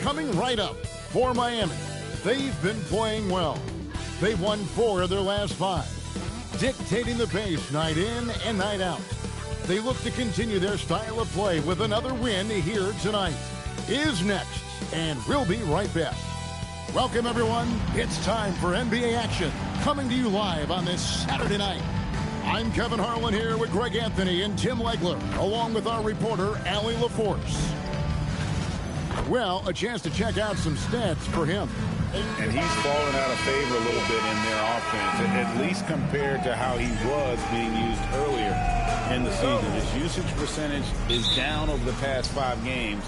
Coming right up for Miami, they've been playing well. They've won 4 of their last 5, dictating the pace night in and night out. They look to continue their style of play with another win here tonight. Is next, and we'll be right back. Welcome, everyone. It's time for NBA action, coming to you live on this Saturday night. I'm Kevin Harlan here with Greg Anthony and Tim Legler, along with our reporter, Allie LaForce. Well, a chance to check out some stats for him. And he's fallen out of favor a little bit in their offense, at least compared to how he was being used earlier in the season. His usage percentage is down over the past 5 games.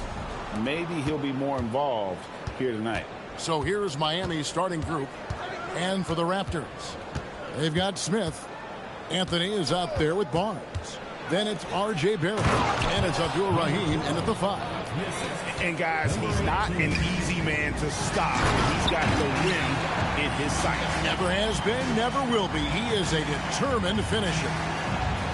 Maybe he'll be more involved here tonight. So here's Miami's starting group. And for the Raptors, they've got Smith. Anthony is out there with Barnes. Then it's R.J. Barrett. And it's Abdul Rahim in at the 5. And guys, he's not an easy man to stop. He's got the win in his sights. Never has been, never will be. He is a determined finisher.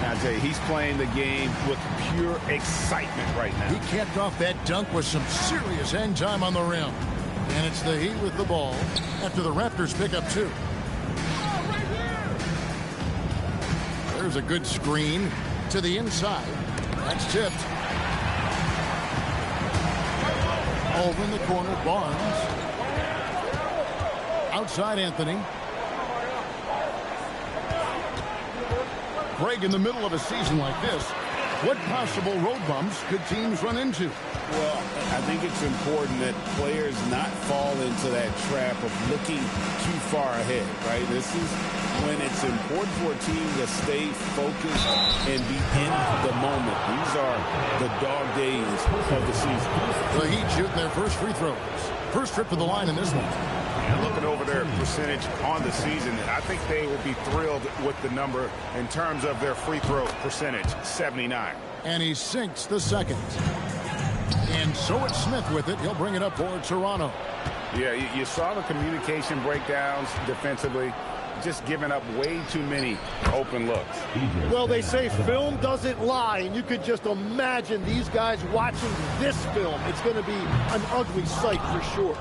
Now, I tell you, he's playing the game with pure excitement right now. He capped off that dunk with some serious hang time on the rim. And it's the Heat with the ball after the Raptors pick up 2. There's a good screen to the inside. That's tipped. Over in the corner, Barnes. Outside, Anthony. Greg, in the middle of a season like this, what possible road bumps could teams run into? Well, I think it's important that players not fall into that trap of looking too far ahead, right? This is when it's important for a team to stay focused and be in the moment. These are the dog days of the season. The Heat shooting their first free throws. First trip to the line in this one. And looking over their percentage on the season, I think they will be thrilled with the number in terms of their free throw percentage, 79. And he sinks the second. And so it's Smith with it. He'll bring it up for Toronto. Yeah, you saw the communication breakdowns defensively, just giving up way too many open looks. Well, they say film doesn't lie, and you could just imagine these guys watching this film. It's going to be an ugly sight for sure.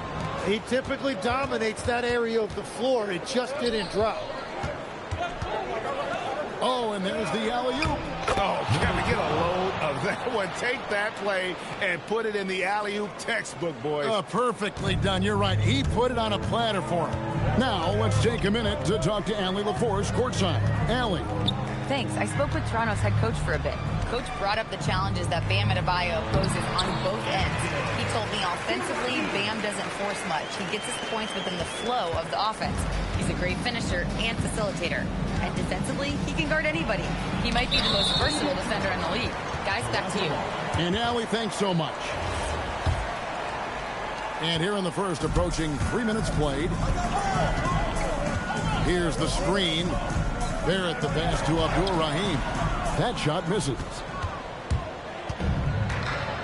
He typically dominates that area of the floor. It just didn't drop. Oh, and there's the alley-oop. Oh, can we get a load of that one? Take that play and put it in the alley-oop textbook, boys. Perfectly done. You're right. He put it on a platter for him. Now, let's take a minute to talk to Allie LaForce courtside. Allie. Thanks. I spoke with Toronto's head coach for a bit. Coach brought up the challenges that Bam Adebayo poses on both ends. He told me offensively, Bam doesn't force much. He gets his points within the flow of the offense. He's a great finisher and facilitator. And defensively, he can guard anybody. He might be the most versatile defender in the league. Guys, back to you. And Allie, thanks so much. And here in the first, approaching 3 minutes played. Here's the screen. Barrett the pass to Abdul Rahim. That shot misses.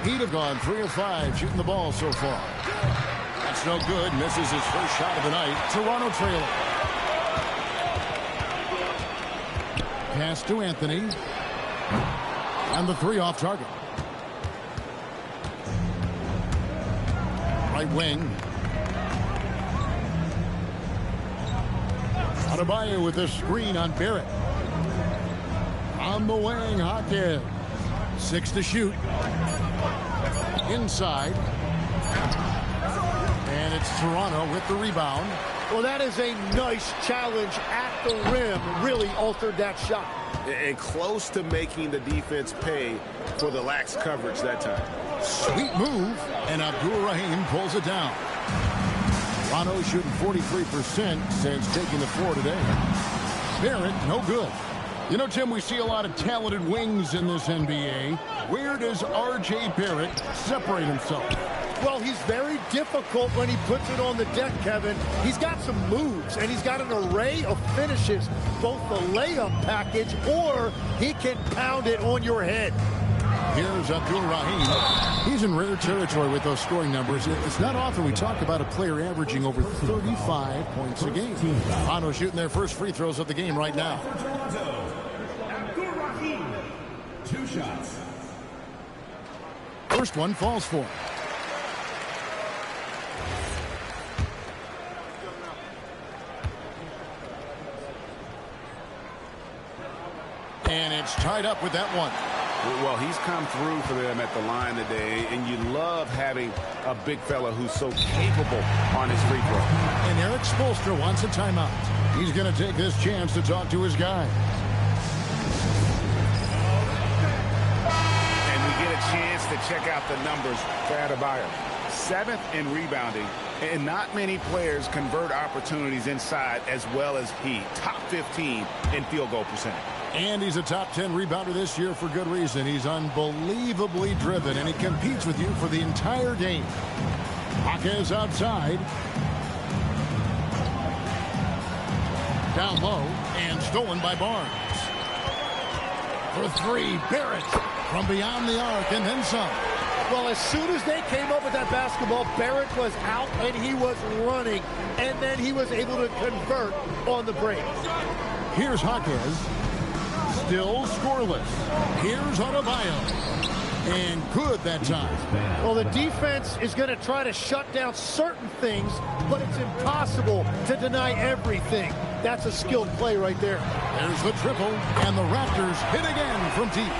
He'd have gone 3 of 5 shooting the ball so far. That's no good. Misses his first shot of the night. Toronto trailing. Pass to Anthony. And the 3 off target. Right wing. Adebayo with the screen on Barrett. On the wing, Hawkins. 6 to shoot. Inside. And it's Toronto with the rebound. Well, that is a nice challenge at the rim. Really altered that shot. And close to making the defense pay for the lax coverage that time. Sweet move. And Abdul Rahim pulls it down. Toronto shooting 43% since taking the floor today. Barrett, no good. You know, Tim, we see a lot of talented wings in this NBA. Where does R.J. Barrett separate himself? Well, he's very difficult when he puts it on the deck, Kevin. He's got some moves, and he's got an array of finishes, both the layup package, or he can pound it on your head. Here's Abdul Rahim. He's in rare territory with those scoring numbers. It's not often we talk about a player averaging over 35 points a game. Toronto shooting their first free throws of the game right now. Abdul Rahim, 2 shots. First one falls for him. And it's tied up with that one. Well, he's come through for them at the line today, and you love having a big fella who's so capable on his free throw. And Eric Spoelstra wants a timeout. He's going to take this chance to talk to his guy. And we get a chance to check out the numbers for Adebayo. 7th in rebounding, and not many players convert opportunities inside as well as he. Top 15 in field goal percentage. And he's a top 10 rebounder this year for good reason. He's unbelievably driven, and he competes with you for the entire game. Jaquez outside. Down low, and stolen by Barnes. For three, Barrett from beyond the arc, and then some. Well, as soon as they came up with that basketball, Barrett was out, and he was running. And then he was able to convert on the break. Here's Jaquez. Still scoreless. Here's Adebayo. And good that time. Well, the defense is going to try to shut down certain things, but it's impossible to deny everything. That's a skilled play right there. There's the triple, and the Raptors hit again from deep.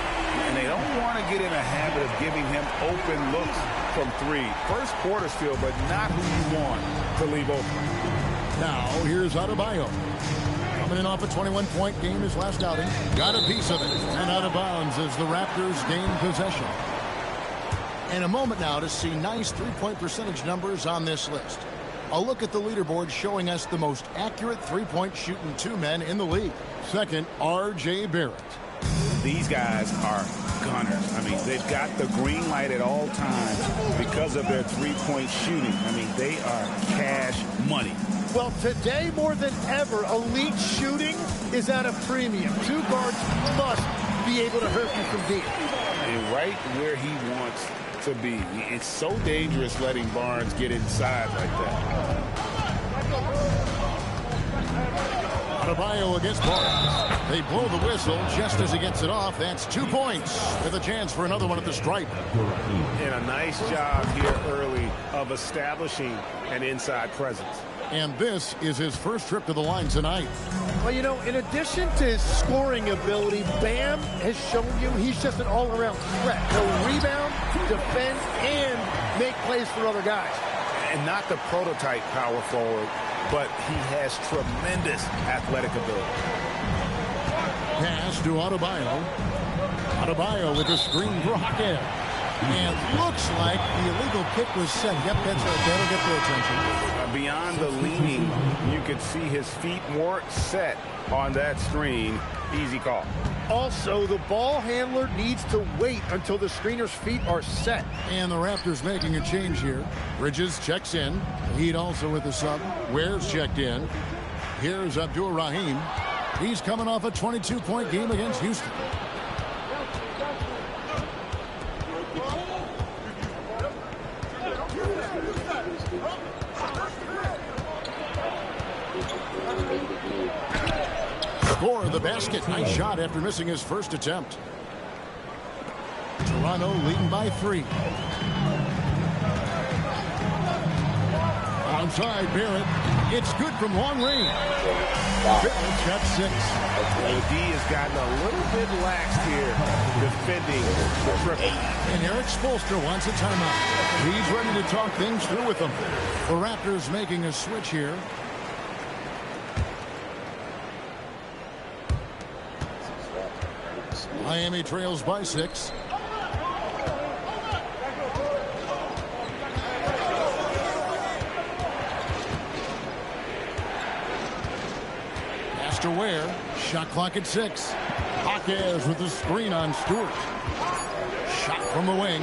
And they don't want to get in a habit of giving him open looks from three. First quarter still, but not who you want to leave open. Now, here's Adebayo. Coming in off a 21-point game his last outing. Got a piece of it. And out of bounds as the Raptors gain possession. And a moment now to see nice three-point percentage numbers on this list. A look at the leaderboard showing us the most accurate three-point shooting two men in the league. Second, R.J. Barrett. These guys are gunners. I mean, they've got the green light at all times because of their three-point shooting. I mean, they are cash money. Well, today more than ever, elite shooting is at a premium. Two guards must be able to hurt you from deep. And right where he wants to be. It's so dangerous letting Barnes get inside like that. Adebayo against Barnes. They blow the whistle just as he gets it off. That's 2 points with a chance for another one at the stripe. And a nice job here early of establishing an inside presence. And this is his first trip to the line tonight. Well, you know, in addition to his scoring ability, Bam has shown you he's just an all-around threat. He'll rebound, defend, and make plays for other guys. And not the prototype power forward, but he has tremendous athletic ability. Pass to Adebayo. Adebayo with a screen for Jaquez. And looks like the illegal kick was set. Yep, that's right. That'll get their attention. Beyond the leaning, you could see his feet more set on that screen. Easy call. Also, the ball handler needs to wait until the screener's feet are set. And the Raptors making a change here. Bridges checks in. Heat also with the sub. Ware's checked in. Here's Abdul-Rahim. He's coming off a 22-point game against Houston. Score the basket. Nice shot after missing his first attempt. Toronto leading by 3. Onside Barrett. It's good from long range. Barrett's got 6. The D has gotten a little bit lax here defending the triple. And Eric Spoelstra wants a timeout. He's ready to talk things through with them. The Raptors making a switch here. Miami trails by 6. Pass to Ware. Shot clock at 6. Jaquez with the screen on Stewart. Shot from the wing.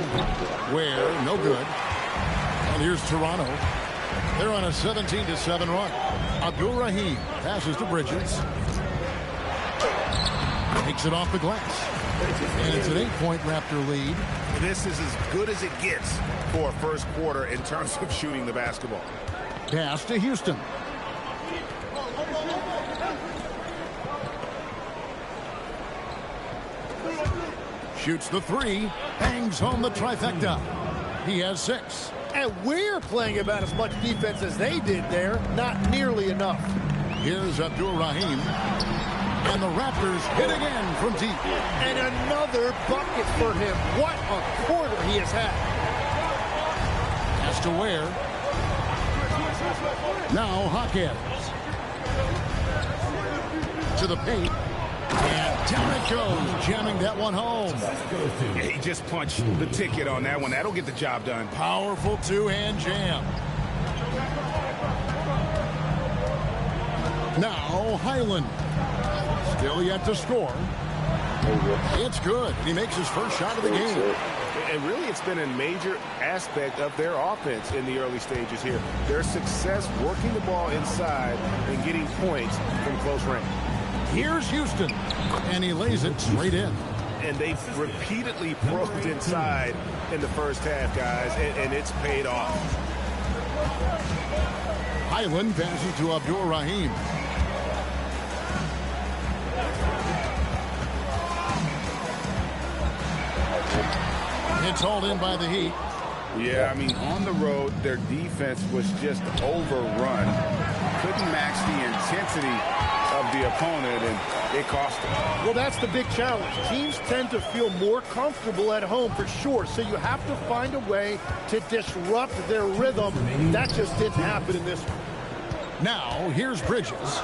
Ware, no good. And here's Toronto. They're on a 17-7 run. Abdul-Rahim passes to Bridges. Takes it off the glass. And it's an 8-point Raptor lead. This is as good as it gets for a first quarter in terms of shooting the basketball. Pass to Houston. Shoots the 3. Bangs home the trifecta. He has 6. And we're playing about as much defense as they did there. Not nearly enough. Here's Abdul-Rahim. And the Raptors hit again from deep. And another bucket for him. What a quarter he has had. Has to wear. Now Hawkins. To the paint. And down it goes, jamming that one home. Yeah, he just punched the ticket on that one. That'll get the job done. Powerful two-hand jam. Now Highland. Still yet to score. It's good. He makes his first shot of the game. And really, it's been a major aspect of their offense in the early stages here. Their success working the ball inside and getting points from close range. Here's Houston, and he lays it straight in. And they've repeatedly probed inside in the first half, guys, and it's paid off. Highland passes to Abdul-Rahim. It's hauled in by the Heat. Yeah, I mean, on the road, their defense was just overrun. Couldn't match the intensity of the opponent, and it cost them. Well, that's the big challenge. Teams tend to feel more comfortable at home for sure, so you have to find a way to disrupt their rhythm. That just didn't happen in this one. Now, here's Bridges.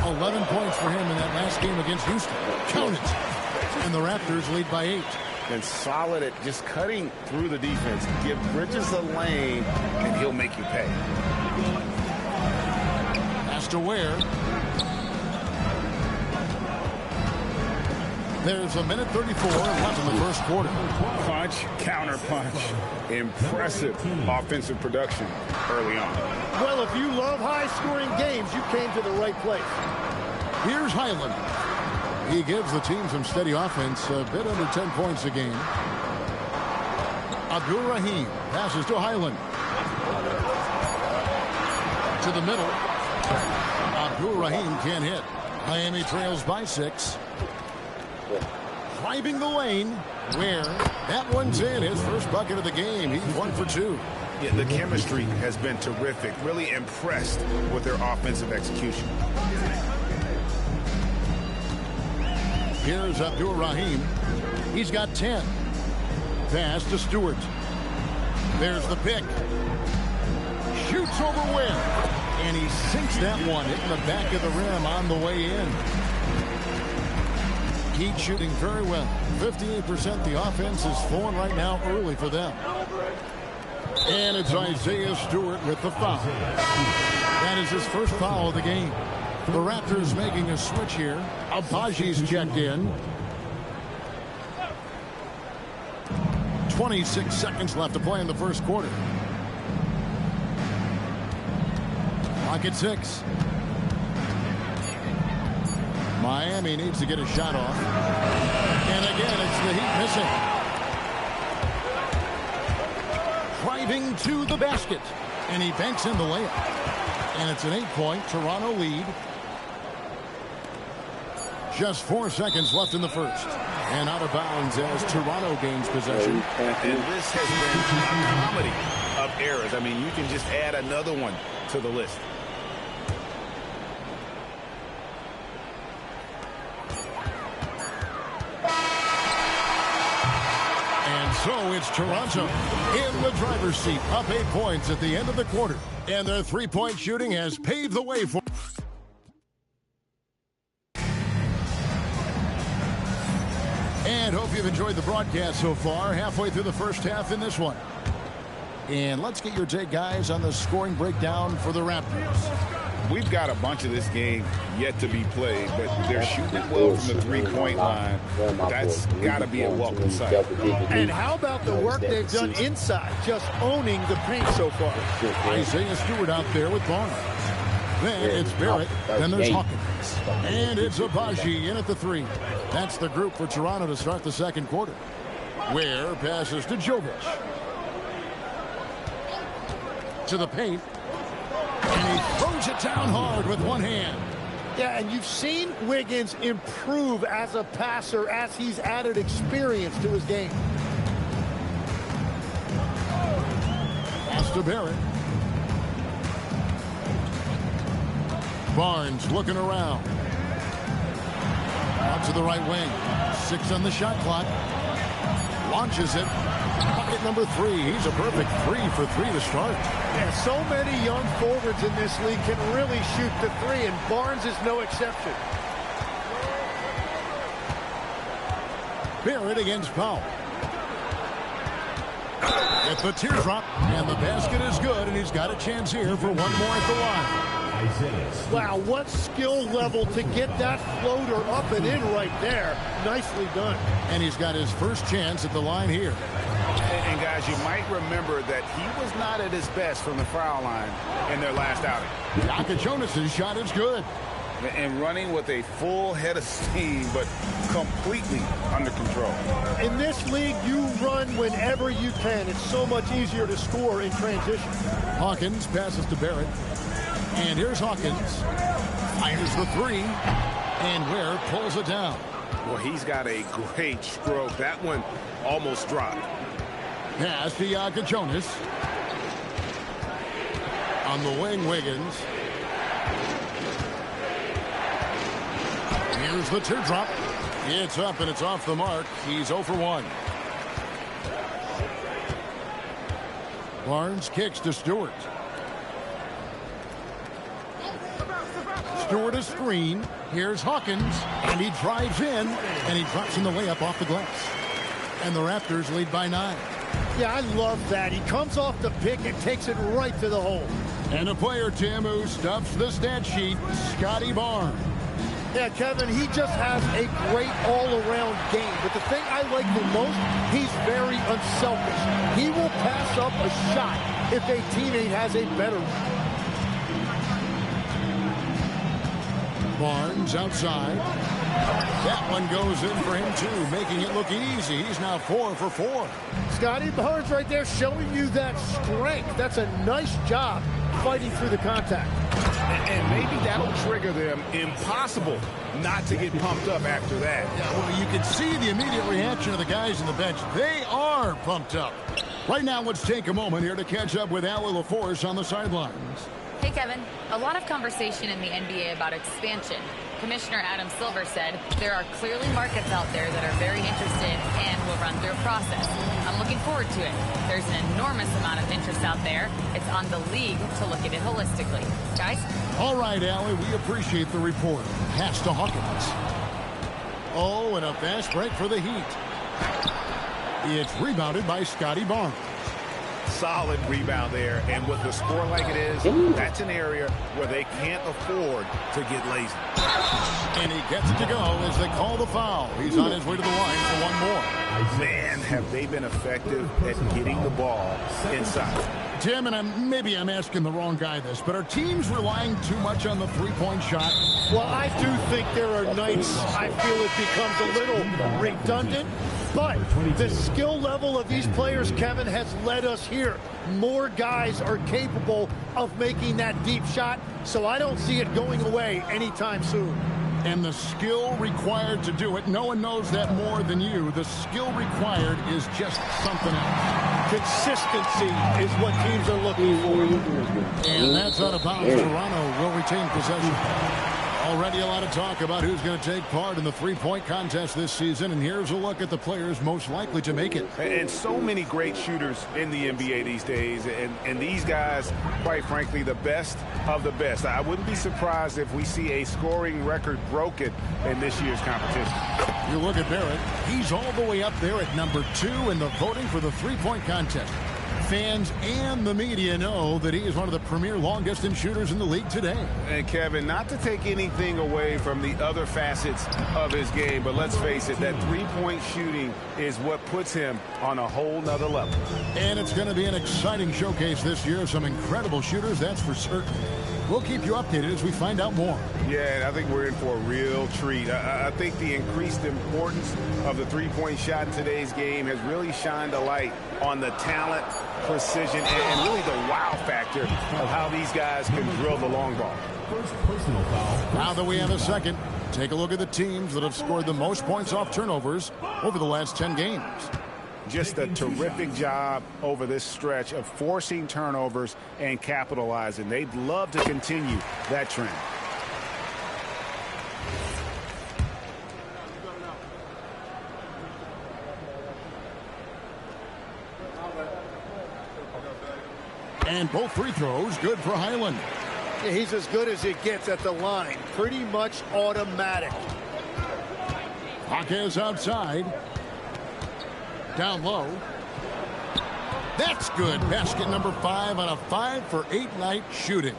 11 points for him in that last game against Houston. Count it. And the Raptors lead by 8. And solid at just cutting through the defense. Give Bridges a lane, and he'll make you pay. Has to wear. There's a minute 34 left in the first quarter. Punch, counter punch. Impressive offensive production early on. Well, if you love high-scoring games, you came to the right place. Here's Highland. He gives the team some steady offense, a bit under 10 points a game. Abdul-Rahim passes to Highland. To the middle. Abdul-Rahim can't hit. Miami trails by 6. Driving the lane, where that one's in, his first bucket of the game. He's 1 for 2. Yeah, the chemistry has been terrific. Really impressed with their offensive execution. Here's Abdul-Rahim. He's got 10. Pass to Stewart. There's the pick. Shoots over Webb. And he sinks that one in the back of the rim on the way in. Heat shooting very well. 58%. The offense is flowing right now early for them. And it's Isaiah Stewart with the foul. That is his first foul of the game. The Raptors making a switch here. Abaji's checked in. 26 seconds left to play in the first quarter. Clock at 6. Miami needs to get a shot off. And again, it's the Heat missing. Driving to the basket. And he banks in the layup. And it's an 8-point Toronto lead. Just 4 seconds left in the first. And out of bounds as Toronto gains possession. And this has been a comedy of errors. I mean, you can just add another one to the list. And so it's Toronto in the driver's seat, up 8 points at the end of the quarter. And their three-point shooting has paved the way for... And hope you've enjoyed the broadcast so far. Halfway through the first half in this one. And let's get your take, guys, on the scoring breakdown for the Raptors. We've got a bunch of this game yet to be played, but they're shooting well from the three-point line. That's got to be a welcome sight. And how about the work they've done inside, just owning the paint so far? Isaiah Stewart out there with Barnes. Then it's Barrett. Then there's Hawkins. And it's Abaji in at the 3. That's the group for Toronto to start the second quarter. Ware passes to Jovic. To the paint. And he throws it down hard with one hand. Yeah, and you've seen Wiggins improve as a passer as he's added experience to his game. Pass to Barrett. Barnes looking around. Out to the right wing. 6 on the shot clock. Launches it. Bucket number 3. He's a perfect 3 for 3 to start. Yeah, so many young forwards in this league can really shoot the 3, and Barnes is no exception. Barrett against Powell. At the teardrop, and the basket is good, and he's got a chance here for one more at the line. Wow, what skill level to get that floater up and in right there. Nicely done. And he's got his first chance at the line here. And guys, you might remember that he was not at his best from the foul line in their last outing. Jonas's shot is good. And running with a full head of steam, but completely under control. In this league, you run whenever you can. It's so much easier to score in transition. Hawkins passes to Barrett. And here's Hawkins. Fires the 3. And Ware pulls it down. Well, he's got a great stroke. That one almost dropped. Pass to Jonas. On the wing, Wiggins. Here's the teardrop. It's up and it's off the mark. He's 0 for 1. Barnes kicks to Stewart. Stewart a screen. Here's Hawkins. And he drives in. And he drops in the layup off the glass. And the Raptors lead by 9. Yeah, I love that. He comes off the pick and takes it right to the hole. And a player, Tim, who stuffs the stat sheet, Scotty Barnes. Yeah, Kevin, he just has a great all-around game. But the thing I like the most, he's very unselfish. He will pass up a shot if a teammate has a better one. Barnes outside. That one goes in for him, too, making it look easy. He's now 4 for 4. Scotty Barnes right there showing you that strength. That's a nice job fighting through the contact. And maybe that'll trigger them. Impossible not to get pumped up after that. Yeah, well, you can see the immediate reaction of the guys on the bench. They are pumped up. Right now, let's take a moment here to catch up with Allie LaForce on the sidelines. Hey, Kevin. A lot of conversation in the NBA about expansion. Commissioner Adam Silver said there are clearly markets out there that are very interested and will run through a process. I'm looking forward to it. There's an enormous amount of interest out there. It's on the league to look at it holistically. Guys? All right, Allie, we appreciate the report. Pass to Hawkins. Oh, and a fast break for the Heat. It's rebounded by Scotty Barnes. Solid rebound there, and with the score like it is, that's an area where they can't afford to get lazy. And he gets it to go as they call the foul. He's on his way to the line for one more. Man, have they been effective at getting the ball inside. Tim, and maybe I'm asking the wrong guy this, but are teams relying too much on the three-point shot? Well, I do think there are nights I feel it becomes a little redundant, but the skill level of these players, Kevin, has led us here. More guys are capable of making that deep shot, so I don't see it going away anytime soon. And the skill required to do it, no one knows that more than you. The skill required is just something else. Consistency is what teams are looking for. And that's out of bounds. Toronto will retain possession. Already a lot of talk about who's going to take part in the three-point contest this season, and here's a look at the players most likely to make it. And so many great shooters in the NBA these days, and these guys, quite frankly, the best of the best. I wouldn't be surprised if we see a scoring record broken in this year's competition. You look at Barrett, he's all the way up there at number 2 in the voting for the three-point contest. Fans and the media know that he is one of the premier long-distance shooters in the league today. And Kevin, not to take anything away from the other facets of his game, but let's face it, that three-point shooting is what puts him on a whole nother level. And it's going to be an exciting showcase this year. Some incredible shooters, that's for certain. We'll keep you updated as we find out more. Yeah, I think we're in for a real treat. I think the increased importance of the three-point shot in today's game has really shined a light on the talent, precision, and really the wow factor of how these guys can drill the long ball. First personal foul. Now that we have a second, take a look at the teams that have scored the most points off turnovers over the last 10 games. Just a terrific job over this stretch of forcing turnovers and capitalizing. They'd love to continue that trend. And both free throws good for Highland. Yeah, he's as good as it gets at the line. Pretty much automatic. Jaquez outside. Down low. That's good. Basket number 5 on a 5-for-8 night shooting.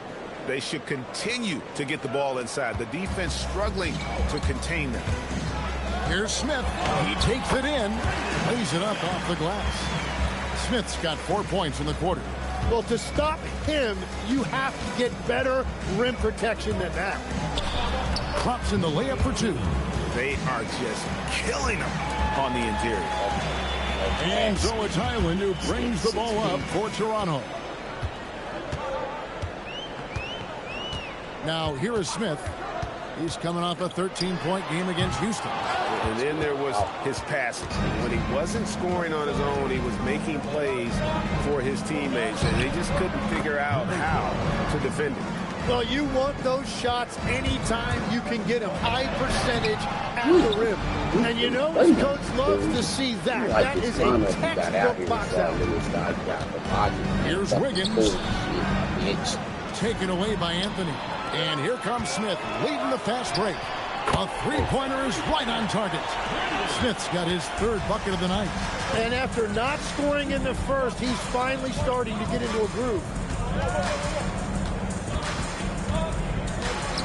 They should continue to get the ball inside. The defense struggling to contain them. Here's Smith. He takes it in. Lays it up off the glass. Smith's got 4 points in the quarter. Well, to stop him, you have to get better rim protection than that. Drops in the layup for 2. They are just killing them on the interior. And so it's Highland who brings the ball up for Toronto. Now, here is Smith. He's coming off a 13-point game against Houston. And then there was his passes. When he wasn't scoring on his own, he was making plays for his teammates, and they just couldn't figure out how to defend him. Well, you want those shots anytime you can get them. High percentage at the rim. And you know his coach loves to see that. That is a textbook box out. Here's Wiggins. Taken away by Anthony. And here comes Smith leading the fast break. A three-pointer is right on target. Smith's got his 3rd bucket of the night. And after not scoring in the first, he's finally starting to get into a groove.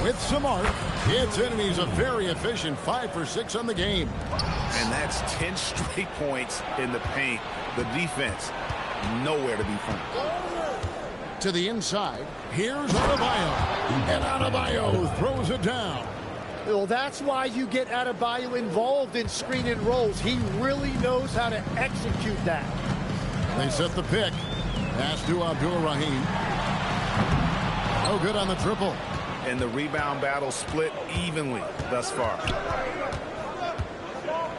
With Samart, it's enemies a very efficient 5 for 6 on the game. And that's 10 straight points in the paint. The defense, nowhere to be found. To the inside, here's Adebayo. And Adebayo throws it down. Well, that's why you get Adebayo involved in screen and rolls. He really knows how to execute that. They set the pick. Pass to Abdul-Rahim. No good on the triple. And the rebound battle split evenly thus far.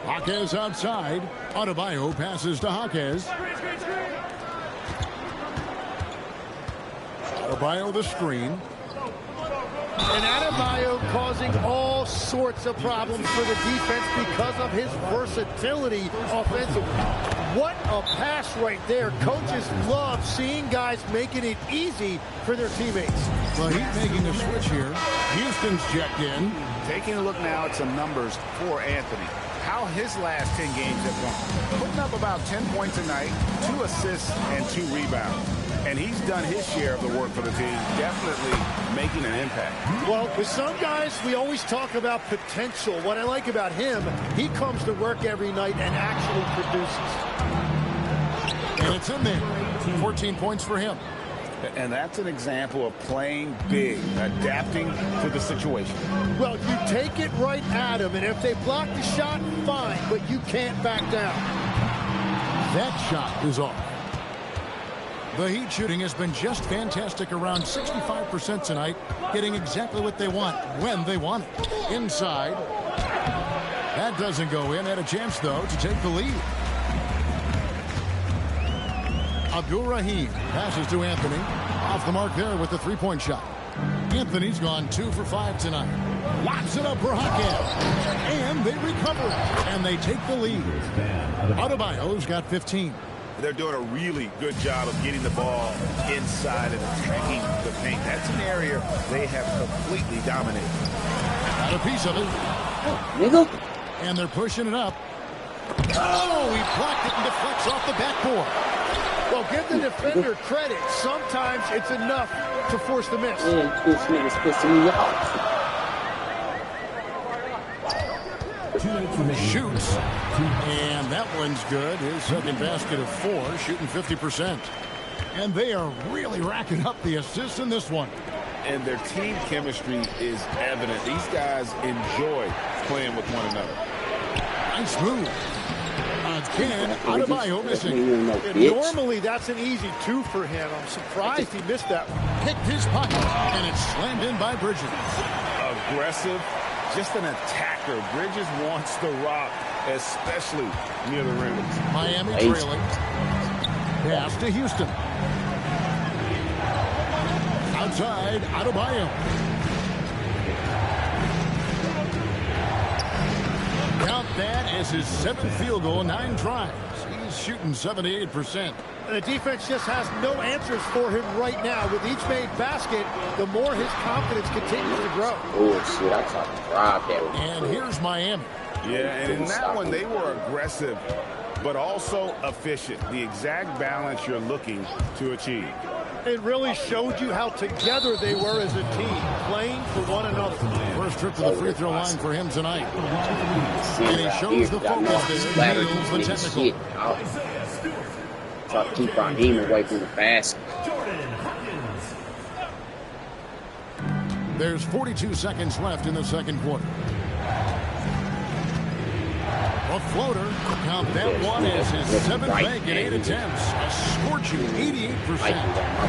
Jaquez outside. Adebayo passes to Jaquez. Adebayo the screen. And Adebayo causing all sorts of problems for the defense because of his versatility offensively. What a pass right there. Coaches love seeing guys making it easy for their teammates. Well, he's making a switch here. Houston's checked in. Taking a look now at some numbers for Anthony. How his last 10 games have gone. Putting up about 10 points a night, 2 assists, and 2 rebounds. And he's done his share of the work for the team, definitely making an impact. Well, with some guys, we always talk about potential. What I like about him, he comes to work every night and actually produces. And it's in there. 14 points for him. And that's an example of playing big, adapting to the situation. Well, you take it right at him, and if they block the shot, fine, but you can't back down. That shot is off. The Heat shooting has been just fantastic, around 65% tonight, getting exactly what they want when they want it. Inside. That doesn't go in. Had a chance, though, to take the lead. Abdul-Rahim passes to Anthony. Off the mark there with the three-point shot. Anthony's gone 2 for 5 tonight. Locks it up for Jaquez. And they recover it. And they take the lead. Adebayo's got 15. They're doing a really good job of getting the ball inside and attacking the paint. That's an area they have completely dominated. Got a piece of it. And they're pushing it up. Oh, he blocked it and deflects off the backboard. Well, give the defender credit. Sometimes it's enough to force the miss. Shoots. And that one's good. His second basket of 4, shooting 50%. And they are really racking up the assists in this one. And their team chemistry is evident. These guys enjoy playing with one another. Nice move. Again, Adebayo missing. Normally, that's an easy 2 for him. I'm surprised he missed that one. Picked his pocket, and it's slammed in by Bridges. Aggressive, just an attacker. Bridges wants the rock, especially near the rim. Miami trailing. Pass to Houston. Outside, Adebayo. Count that as his 7th field goal, 9 tries. He's shooting 78%. And the defense just has no answers for him right now. With each made basket, the more his confidence continues to grow. Oh, shit, I tried to drive that one. And here's Miami. Yeah, and in that one, they were aggressive, but also efficient. The exact balance you're looking to achieve. It really showed you how together they were as a team, playing for one another. First trip to the free throw line for him tonight. And he shows the focus there. Nails the technical. Try to keep Raheem away from the basket. There's 42 seconds left in the second quarter. A floater. Count that one as his 7th bank in 8 attempts. A scorching 88%.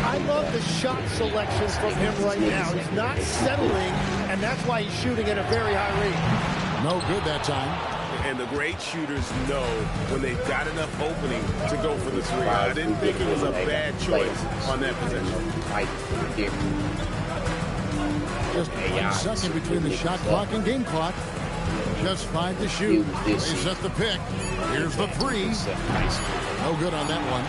I love the shot selection from him right now. He's not settling, and that's why he's shooting at a very high rate. No good that time. And the great shooters know when they've got enough opening to go for the three. I didn't think it was a bad choice on that possession. Just 1 second between the shot clock and game clock. Just 5 to shoot. They set the pick. Here's the 3. No good on that one.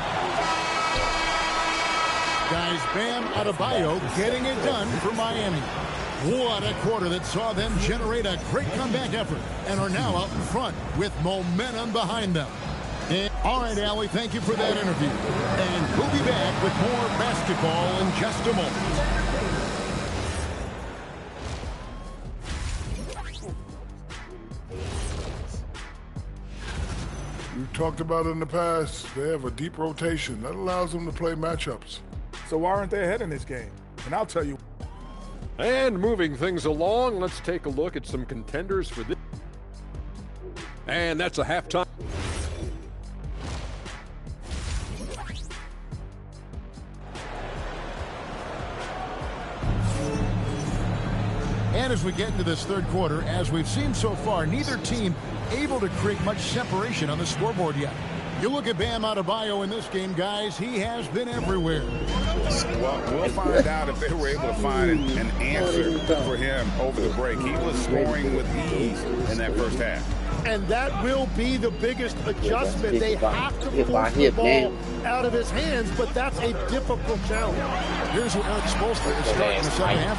Guys, Bam Adebayo getting it done for Miami. What a quarter that saw them generate a great comeback effort and are now out in front with momentum behind them. And, all right, Allie, thank you for that interview. And we'll be back with more basketball in just a moment. We've talked about it in the past. They have a deep rotation. That allows them to play matchups. So why aren't they ahead in this game? And I'll tell you. And moving things along, let's take a look at some contenders for this. And that's a halftime. And as we get into this third quarter, as we've seen so far, neither team able to create much separation on the scoreboard yet. You look at Bam Adebayo in this game, guys, he has been everywhere. Well, we'll find out if they were able to find an answer for him over the break. He was scoring with ease in that first half. And that will be the biggest adjustment. They have to force the ball out of his hands, but that's a difficult challenge. Here's where Eric Spoelstra is starting the second half.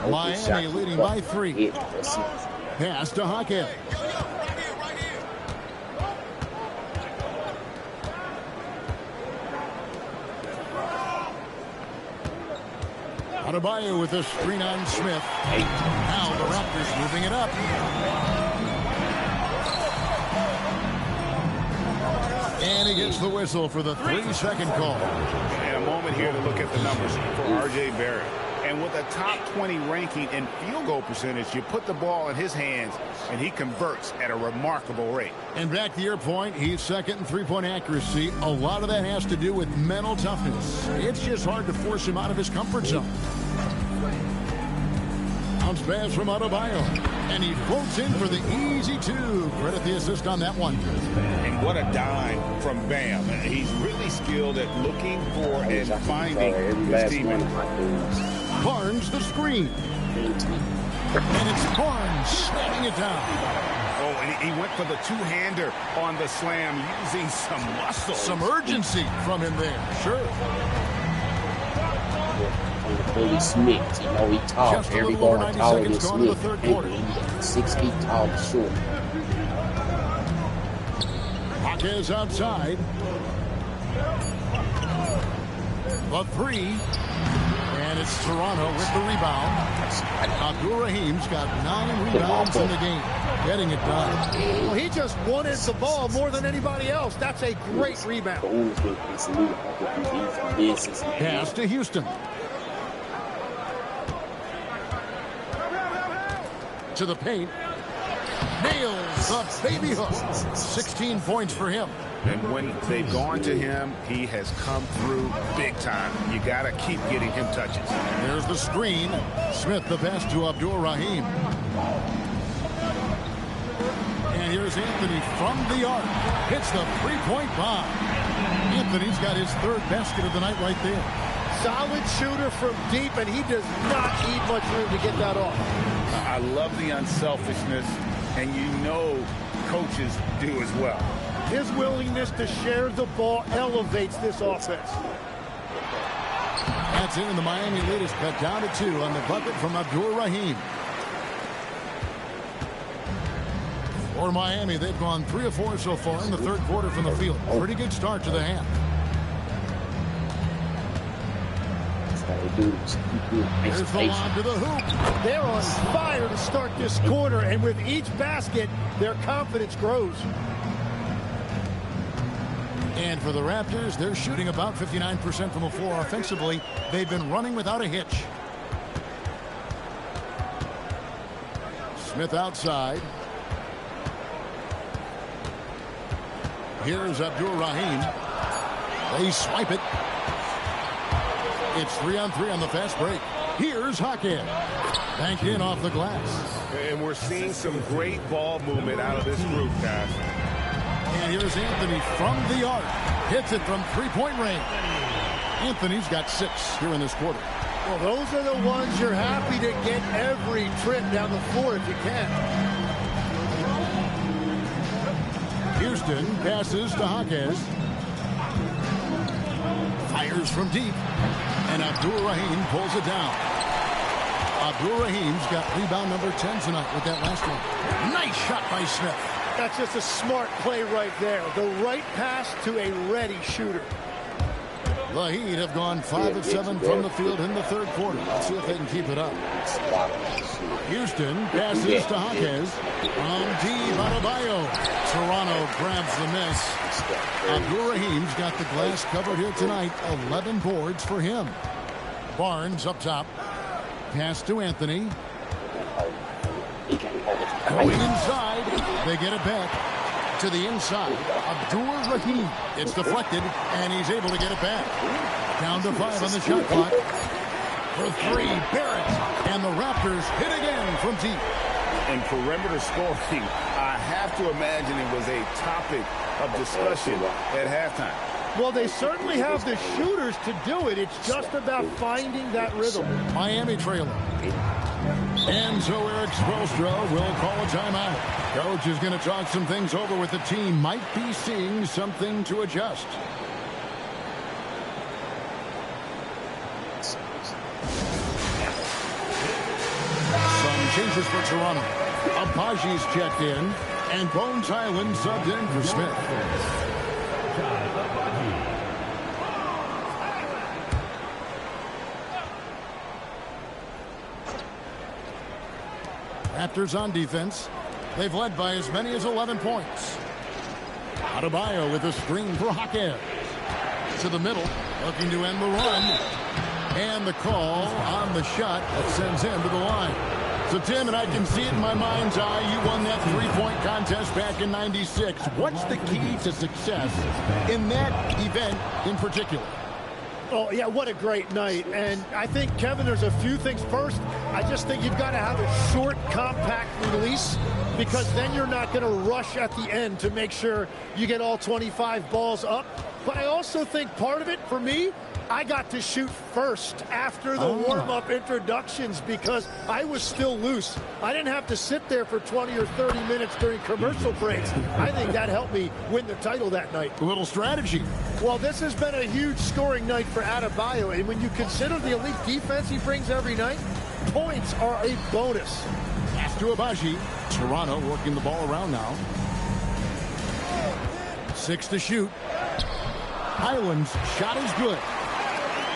Miami leading by 3. Pass to Hackett. Adebayo with a screen on Smith. Now the Raptors moving it up. And he gets the whistle for the 3-second call. And a moment here to look at the numbers for R.J. Barrett. And with a top 20 ranking in field goal percentage, you put the ball in his hands, and he converts at a remarkable rate. And back to your point, he's second in three-point accuracy. A lot of that has to do with mental toughness. It's just hard to force him out of his comfort zone. Bounce pass from Adebayo. And he floats in for the easy 2. Credit the assist on that one. And what a dime from Bam. He's really skilled at looking for and finding his teammates. Barnes the screen. And it's Barnes slamming it down. Oh, and he went for the two-hander on the slam, using some muscle. Some urgency from him there. Sure. Bully Smith, you know he tall. Just Every ball taller than Smith. 6 feet tall and short. Hawkins outside. The 3. And it's Toronto with the rebound. Abdur-Rahim's got 9 rebounds in the game. Getting it done. Well, he just wanted the ball more than anybody else. That's a great rebound. Pass to Houston. To the paint. Nails the baby hook. 16 points for him. And when they've gone to him, he has come through big time. You got to keep getting him touches. There's the screen. Smith the pass to Abdur-Rahim. And here's Anthony from the arc. Hits the 3-point bomb. Anthony's got his 3rd basket of the night right there. Solid shooter from deep, and he does not need much room to get that off. I love the unselfishness, and you know coaches do as well. His willingness to share the ball elevates this offense. That's it, and the Miami lead is cut down to 2 on the bucket from Abdur-Rahim. For Miami, they've gone 3 of 4 so far in the third quarter from the field. Pretty good start to the half. Here's the lob to the hoop. They're on fire to start this quarter, and with each basket, their confidence grows. And for the Raptors, they're shooting about 59% from the floor offensively. They've been running without a hitch. Smith outside. Here's Abdur-Rahim. They swipe it. It's 3-on-3 on the fast break. Here's Hackett. Banked in off the glass. And we're seeing some great ball movement out of this group, guys. And here's Anthony from the arc. Hits it from three-point range. Anthony's got 6 here in this quarter. Well, those are the ones you're happy to get every trip down the floor if you can. Houston passes to Hackett. Fires from deep. And Abdur-Rahim pulls it down. Abdur-Rahim's got rebound number 10 tonight with that last one. Nice shot by Smith. That's just a smart play right there. The right pass to a ready shooter. The Heat have gone 5 of 7 from the field in the third quarter. Let's see if they can keep it up. Houston passes to Hackett. From deep, Adebayo. Toronto grabs the miss. Abdur-Rahim's got the glass covered here tonight. 11 boards for him. Barnes up top. Pass to Anthony. Going inside. They get it back. To the inside. Abdur-Rahim. It's deflected, and he's able to get it back. Down to 5 on the shot clock. For 3, Barrett. And the Raptors hit again from deep. And perimeter scoring, I have to imagine it was a topic of discussion at halftime. Well, they certainly have the shooters to do it. It's just about finding that rhythm. Miami trailer. And so Eric Spoelstra will call a timeout. Coach is going to talk some things over with the team. Might be seeing something to adjust. Some changes for Toronto. Abaji's checked in, and Bones Highland subbed in for Smith. Raptors on defense. They've led by as many as 11 points. Adebayo with a screen for Hackett. To the middle, looking to end the run. And the call on the shot that sends him to the line. So, Tim, and I can see it in my mind's eye, you won that three-point contest back in '96. What's the key to success in that event in particular? Oh, yeah, what a great night. And I think, Kevin, there's a few things. First, I just think you've got to have a short, compact release, because then you're not going to rush at the end to make sure you get all 25 balls up. But I also think part of it, for me, I got to shoot first after the warm-up introductions because I was still loose. I didn't have to sit there for 20 or 30 minutes during commercial breaks. I think that helped me win the title that night. A little strategy. Well, this has been a huge scoring night for Adebayo, and when you consider the elite defense he brings every night, points are a bonus. Pass to Abaji. Toronto working the ball around now. 6 to shoot. Highland's shot is good.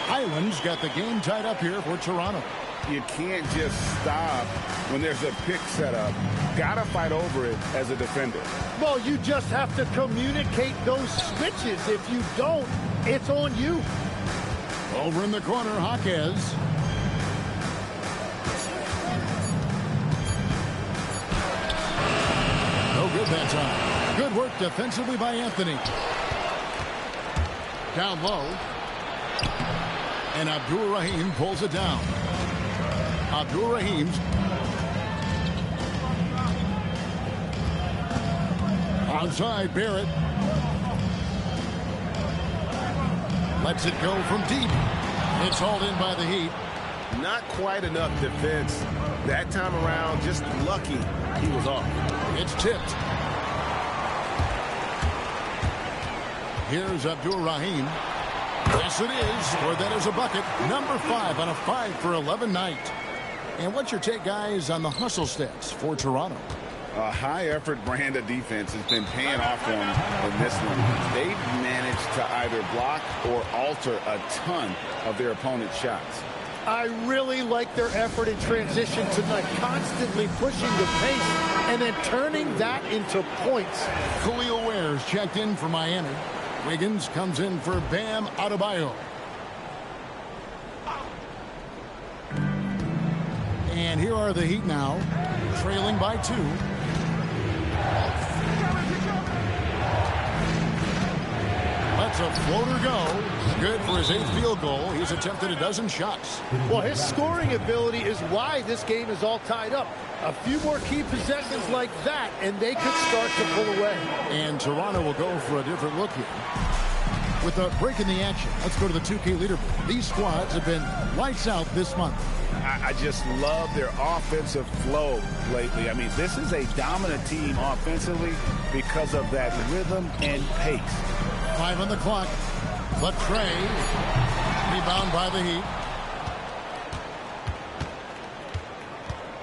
Highland's got the game tied up here for Toronto. You can't just stop when there's a pick set up. Gotta fight over it as a defender. Well, you just have to communicate those switches. If you don't, it's on you. Over in the corner, Jaquez. No good that time. Good work defensively by Anthony. Down low. And Abdur-Rahim pulls it down. Abdur-Rahim's outside. Barrett lets it go from deep. It's hauled in by the Heat. Not quite enough defense that time around. Just lucky he was off. It's tipped. Here's Abdur-Rahim. Yes, it is. Or that is a bucket. Number 5 on a 5 for 11 night. And what's your take, guys, on the hustle stats for Toronto? A high-effort brand of defense has been paying off for them in this one. They've managed to either block or alter a ton of their opponent's shots. I really like their effort in transition tonight, constantly pushing the pace and then turning that into points. Khalil Ware's checked in for Miami. Wiggins comes in for Bam Adebayo. And here are the Heat now, trailing by 2. Lets a floater go. Good for his 8th field goal. He's attempted a dozen shots. Well, his scoring ability is why this game is all tied up. A few more key possessions like that, and they could start to pull away. And Toronto will go for a different look here. With a break in the action, let's go to the 2K leaderboard. These squads have been lights out this month. I just love their offensive flow lately. I mean, this is a dominant team offensively because of that rhythm and pace. 5 on the clock. But Trey, rebound by the Heat.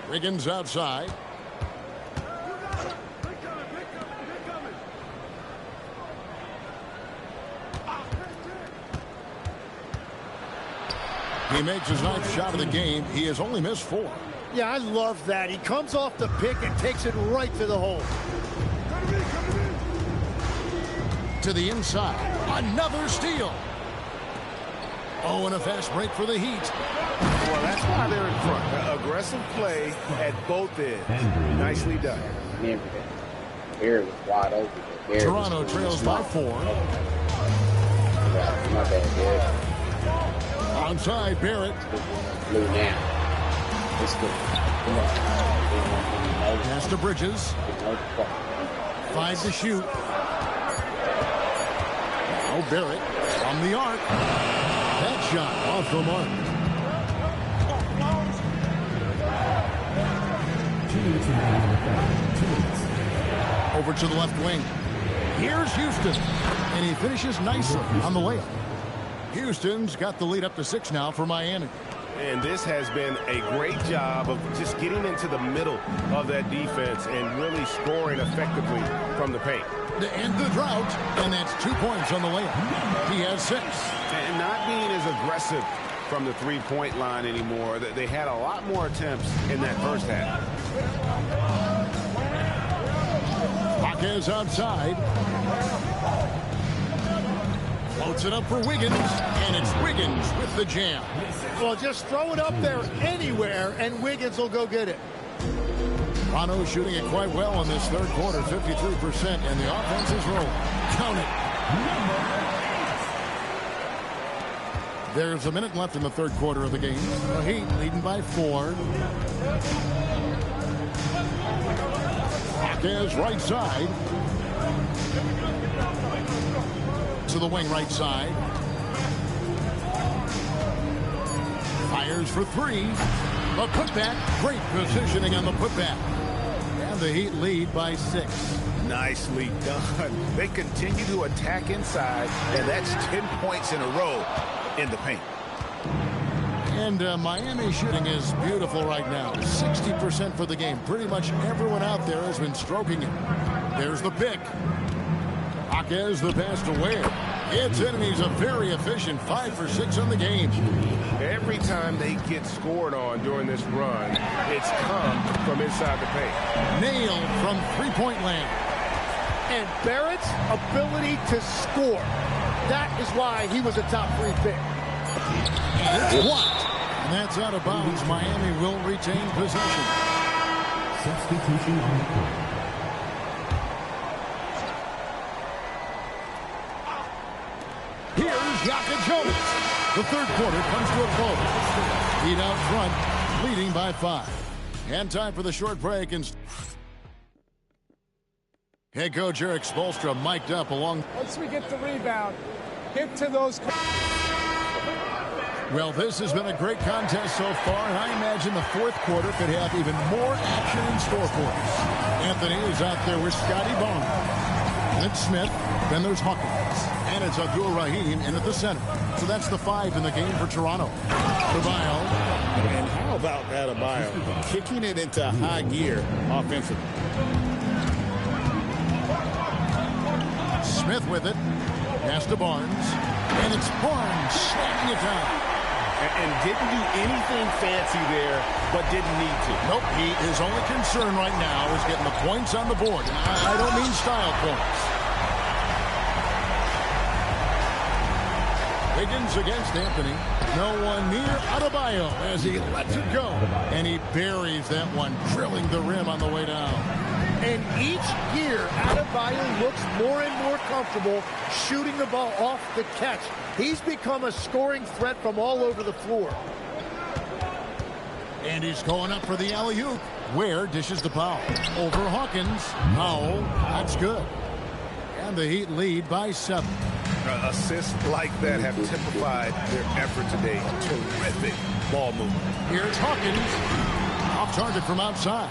Wiggins outside. He makes his 9th shot of the game. He has only missed 4. Yeah, I love that. He comes off the pick and takes it right to the hole. To the inside. Another steal. Oh, and a fast break for the Heat. Well, that's why they're in front. Aggressive play at both ends. Nicely done. Remember that. Barry was wide open. Toronto trails by 4. My bad, Barry. Onside, Barrett. Blue now. It's good. Pass to Bridges. 5 to shoot. Oh, Barrett from the arc. That shot off the mark. Over to the left wing. Here's Houston. And he finishes nicely on the layup. Houston's got the lead up to 6 now for Miami. And this has been a great job of just getting into the middle of that defense and really scoring effectively from the paint. To end the drought, and that's 2 points on the layup. He has 6. And not being as aggressive from the three-point line anymore. They had a lot more attempts in that first half. Marquez outside. Floats it up for Wiggins, and it's Wiggins with the jam. Well, just throw it up there anywhere, and Wiggins will go get it. Toronto shooting it quite well in this third quarter, 53%, and the offense is rolling. Count it. There's a minute left in the third quarter of the game. The Heat leading by 4. Marquez right side. To the wing right side. Fires for 3. The putback. Great positioning on the putback. And the Heat lead by 6. Nicely done. They continue to attack inside, and that's 10 points in a row in the paint. And Miami shooting is beautiful right now. 60% for the game. Pretty much everyone out there has been stroking it. There's the pick. Marquez the pass to Ware. Its enemies a very efficient 5 for 6 on the game. Every time they get scored on during this run, it's come from inside the paint. Nailed from three-point land. And Barrett's ability to score. That is why he was a top 3 pick. And it's blocked. And that's out of bounds. Miami will retain possession. Substitution on the court. Here's Yaka Jonas. The third quarter comes to a close. Heat out front, leading by 5. And time for the short break. And head coach Eric Spoelstra mic'd up along. Once we get the rebound, get to those. Well, this has been a great contest so far, and I imagine the fourth quarter could have even more action in store for us. Anthony is out there with Scotty Barnes. Clint Smith. Then there's Hawkins. And it's Abdul-Rahim in at the center. So that's the 5 in the game for Toronto. Adebayo. And how about Adebayo kicking it into high gear offensively? Smith with it. Pass to Barnes. And it's Barnes slamming it down. And didn't do anything fancy there, but didn't need to. Nope, his only concern right now is getting the points on the board. And I don't mean style points. Wiggins against Anthony. No one near Adebayo as he lets it go. And he buries that one, drilling the rim on the way down. And each year, Adebayo looks more and more comfortable shooting the ball off the catch. He's become a scoring threat from all over the floor. And he's going up for the alley-oop. Ware dishes the Powell. Over Hawkins. Powell. That's good. And the Heat lead by 7. Assists like that have typified their effort today. Terrific ball movement. Here's Hawkins. Off target from outside.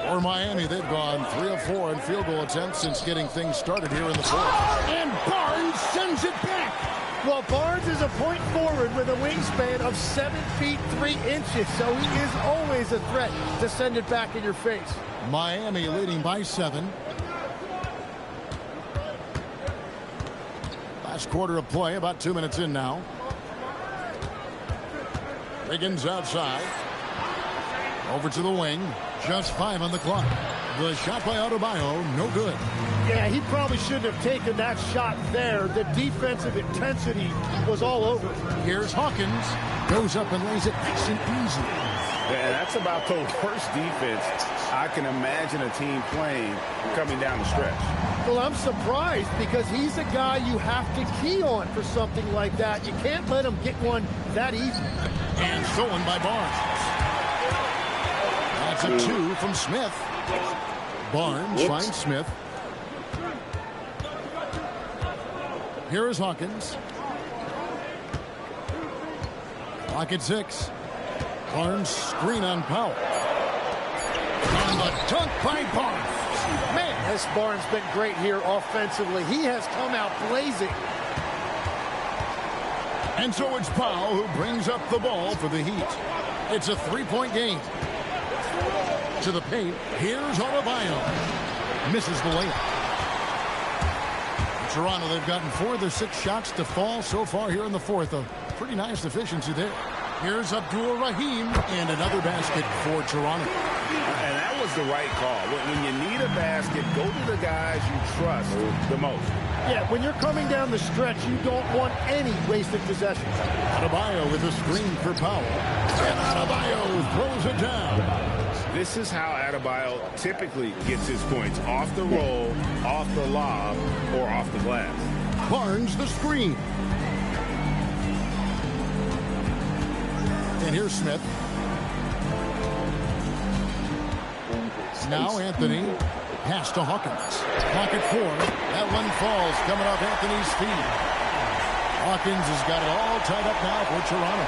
For Miami, they've gone 3 of 4 in field goal attempts since getting things started here in the fourth. And Barnes sends it back. Well, Barnes is a point forward with a wingspan of 7 feet 3 inches, so he is always a threat to send it back in your face. Miami leading by 7. Last quarter of play, about 2 minutes in now. Wiggins outside. Over to the wing. Just 5 on the clock. The shot by Adebayo, no good. Yeah, he probably shouldn't have taken that shot there. The defensive intensity was all over. Here's Hawkins. Goes up and lays it nice and easy. Yeah, that's about the worst defense I can imagine a team playing coming down the stretch. Well, I'm surprised because he's a guy you have to key on for something like that. You can't let him get one that easy. And stolen by Barnes. That's a 2 from Smith. Barnes finds Smith. Here is Hawkins. Clock at 6. Barnes screen on Powell. And the dunk by Barnes. Man, has Barnes been great here offensively. He has come out blazing. And so it's Powell who brings up the ball for the Heat. It's a 3-point game. To the paint. Here's Adebayo. Misses the layup. Toronto, they've gotten 4 of their 6 shots to fall so far here in the fourth. A pretty nice efficiency there. Here's Abdul-Rahim and another basket for Toronto. And that was the right call. When you need a basket, go to the guys you trust the most. Yeah, when you're coming down the stretch, you don't want any wasted possessions. Adebayo with a screen for Powell. And Adebayo throws it down. This is how Adebayo typically gets his points. Off the roll, off the lob, or off the glass. Barnes the screen. And here's Smith. Now Anthony. Pass to Hawkins. Clock at 4. That one falls coming off Anthony's feet. Hawkins has got it all tied up now for Toronto.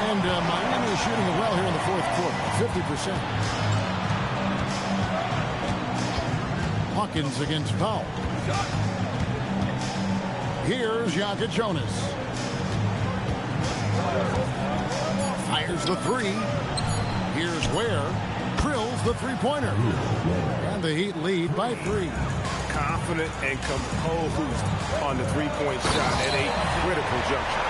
And Miami is shooting it well here in the fourth quarter. 50%. Hawkins against Powell. Here's Jan.15. Fires the 3. Here's Ware. Drills the 3-pointer. And the Heat lead by 3. Confident and composed on the 3-point shot at a critical juncture.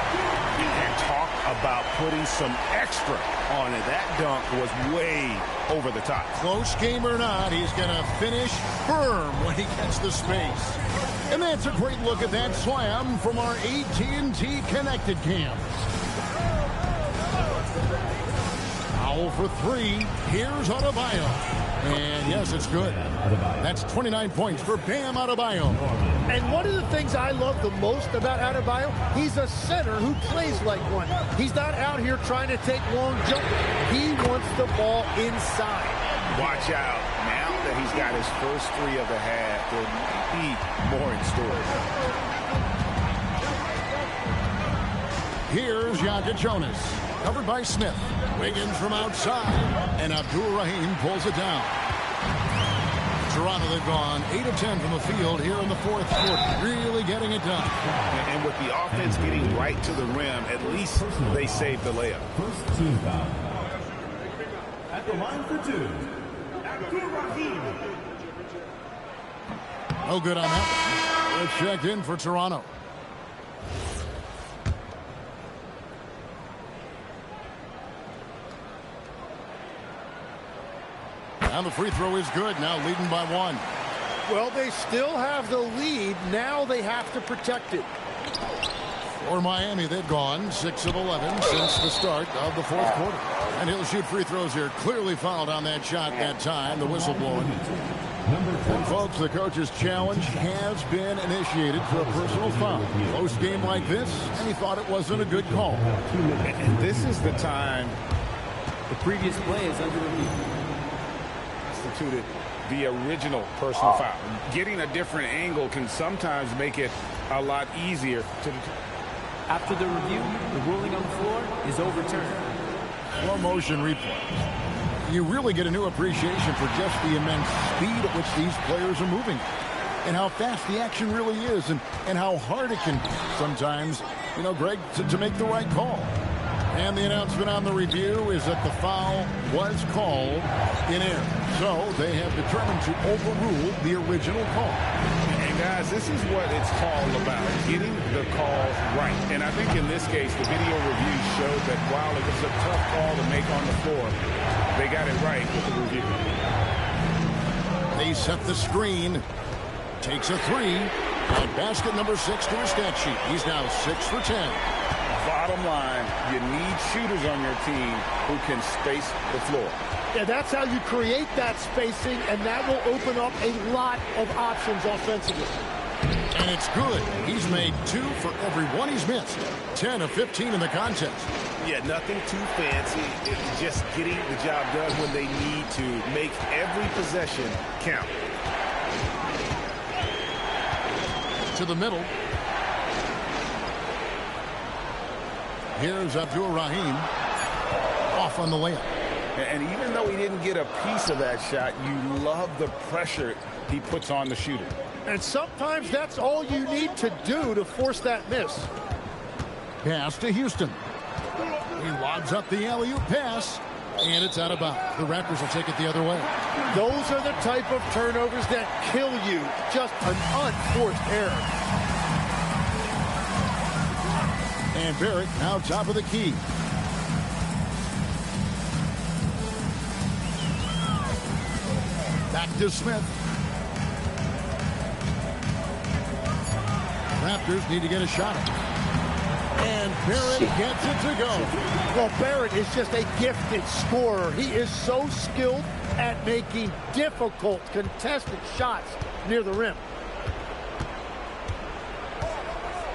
And talk about putting some extra on it. That dunk was way over the top. Close game or not, he's going to finish firm when he gets the space. And that's a great look at that slam from our AT&T Connected Cam. Foul for 3. Here's Adebayo. And yes, it's good. That's 29 points for Bam Adebayo. And one of the things I love the most about Adebayo, he's a center who plays like one. He's not out here trying to take long jumps. He wants the ball inside. Watch out. Now that he's got his first 3 of the half, there'll be more in store. Here's Jan.15. Covered by Smith. Wiggins from outside. And Abdul-Rahim pulls it down. Toronto, they've gone 8 of 10 from the field here in the fourth quarter. Really getting it done. And with the offense getting right to the rim, at least they saved the layup. First team foul. At the line for two. No good on that. It's checked in for Toronto. And the free throw is good. Now leading by 1. Well, they still have the lead. Now they have to protect it. For Miami, they've gone 6 of 11 since the start of the fourth quarter. And he'll shoot free throws here. Clearly fouled on that shot that time. The whistle blowing. And folks, the coach's challenge has been initiated for a personal foul. Close game like this, and he thought it wasn't a good call. And this is the time the previous play is under review. Instituted the original personal foul. Getting a different angle can sometimes make it a lot easier to. After the review, the ruling on the floor is overturned. Slow motion replay. You really get a new appreciation for just the immense speed at which these players are moving and how fast the action really is and how hard it can sometimes, Greg, to make the right call. And the announcement on the review is that the foul was called in error. So they have determined to overrule the original call. And guys, this is what it's all about, getting the call right. And I think in this case, the video review showed that while it was a tough call to make on the floor, they got it right with the review. They set the screen. Takes a 3. On basket number 6 to his stat sheet. He's now 6 for 10. Bottom line, you need shooters on your team who can space the floor. Yeah, that's how you create that spacing, and that will open up a lot of options offensively. And it's good. He's made 2 for every one he's missed. 10 of 15 in the contest. Yeah, nothing too fancy. It's just getting the job done when they need to. Make every possession count. To the middle. Here's Abdur-Rahim. Off on the layup. And even though he didn't get a piece of that shot, you love the pressure he puts on the shooter. And sometimes that's all you need to do to force that miss. Pass to Houston. He lobs up the alley-oop pass, and it's out of bounds. The Raptors will take it the other way. Those are the type of turnovers that kill you. Just an unforced error. And Barrett now top of the key. Back to Smith. Raptors need to get a shot. And Barrett gets it to go. Well, Barrett is just a gifted scorer. He is so skilled at making difficult, contested shots near the rim.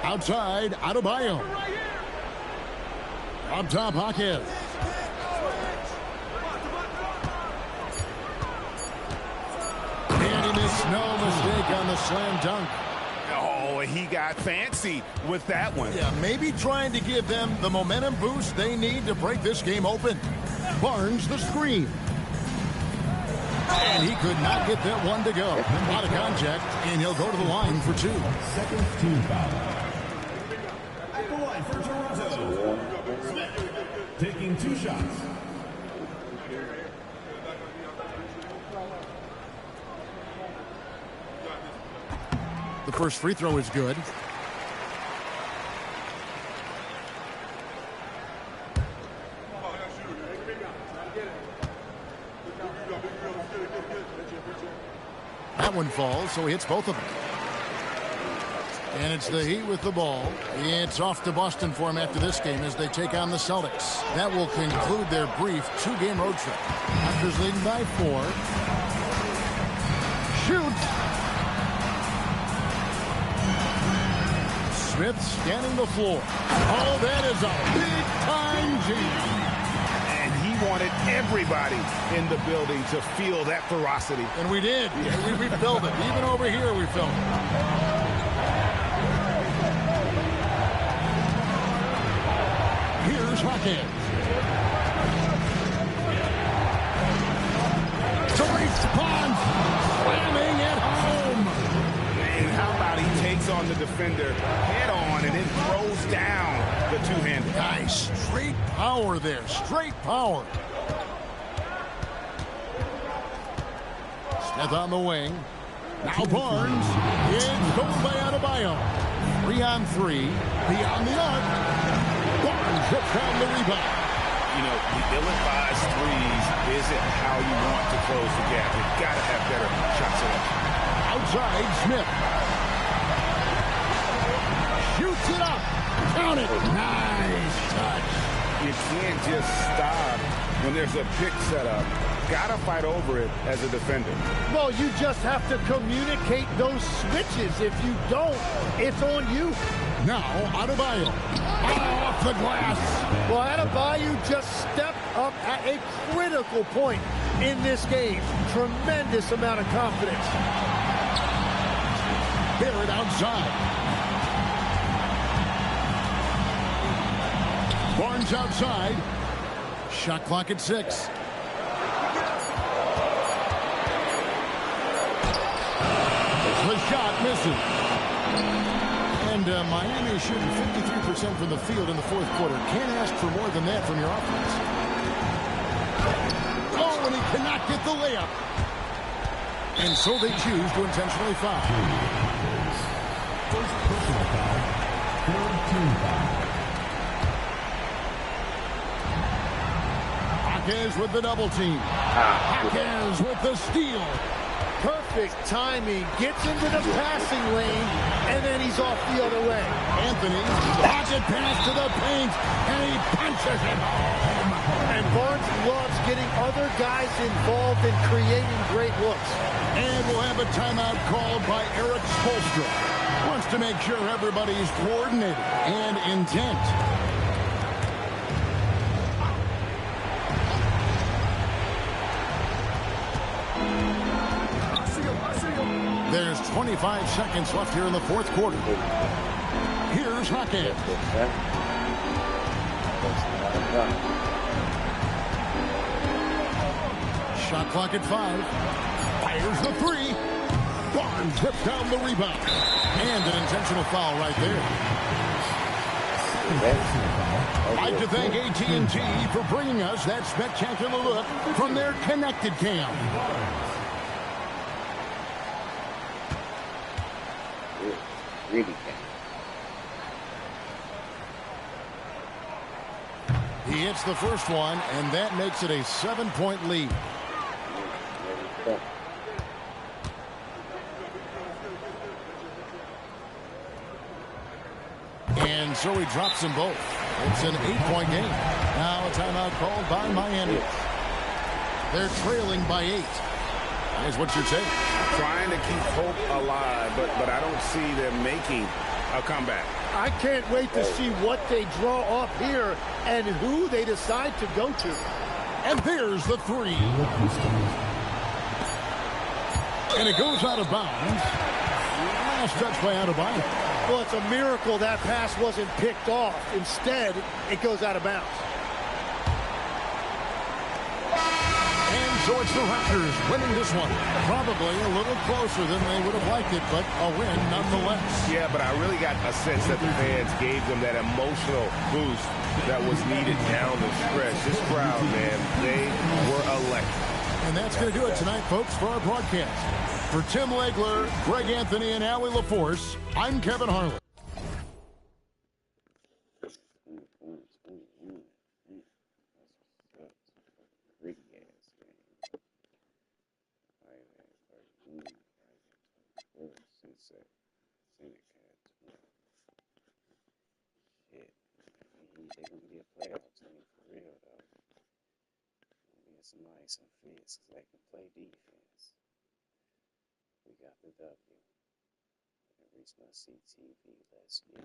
Outside, Adebayo. Up top, Hawkins. And he missed, no mistake on the slam dunk. Oh, he got fancy with that one. Yeah, maybe trying to give them the momentum boost they need to break this game open. Barnes the screen. And he could not get that one to go. A lot of contact, and he'll go to the line for 2. Second team foul. At the line for Toronto. Smith taking 2 shots. The first free throw is good. That one falls, so he hits both of them. And it's the Heat with the ball. It's off to Boston for him after this game as they take on the Celtics. That will conclude their brief 2-game road trip. Raptors leading by 4. Shoots. Smith scanning the floor. Oh, that is a big-time jam. And he wanted everybody in the building to feel that ferocity. And we did. Yeah, we felt it. Even over here, we felt it. Here's Hawkins. To response. Slam defender head on and then throws down the two-hander. Nice straight power there. Straight power. Smith on the wing. Now Barnes. It's stolen by Adebayo. 3-on-3. Beyond the arc. Barnes hits down the rebound. You know, the ill-advised threes isn't how you want to close the gap. You've got to have better shot selection. Outside, Smith. Shoots it up. Count it. Nice touch. You can't just stop when there's a pick set up. Got to fight over it as a defender. Well, you just have to communicate those switches. If you don't, it's on you. Now, Adebayo. Off the glass. Well, Adebayo just stepped up at a critical point in this game. Tremendous amount of confidence. Barrett outside. Barnes outside. Shot clock at 6. The shot misses. And Miami is shooting 53% from the field in the fourth quarter. Can't ask for more than that from your offense. Oh, and he cannot get the layup. And so they choose to intentionally foul. First personal foul. Third team foul. Jaquez with the double team. Jaquez with the steal. Perfect timing. Gets into the passing lane, and then he's off the other way. Anthony, pocket pass to the paint, and he punches it home. And Barnes loves getting other guys involved in creating great looks. And we'll have a timeout called by Eric Spoelstra. Wants to make sure everybody's coordinated and intent. There's 25 seconds left here in the fourth quarter. Here's Jaquez. Shot clock at 5. Fires the 3. Barnes whips down the rebound. And an intentional foul right there. I'd like to thank AT&T for bringing us that spectacular look from their connected cam. He hits the first one, and that makes it a 7-point lead. And so he drops them both. It's an 8-point game. Now a timeout called by Miami. They're trailing by 8. Here's what you're saying. Trying to keep hope alive, but I don't see them making a comeback. I can't wait to see what they draw up here and who they decide to go to. And there's the 3. And it goes out of bounds. Last touch by Adebayo. Well, it's a miracle that pass wasn't picked off. Instead, it goes out of bounds. And so it's the Raptors winning this one. Probably a little closer than they would have liked it, but a win nonetheless. Yeah, but I really got a sense that the fans gave them that emotional boost that was needed down the stretch. This crowd, man, they were electric. And that's going to do it tonight, folks, for our broadcast. For Tim Legler, Greg Anthony, and Allie LaForce, I'm Kevin Harlan. They're going to be a playoff team for real, though. Get somebody some fits so they can play defense. We got the W. It reached my CTV last year.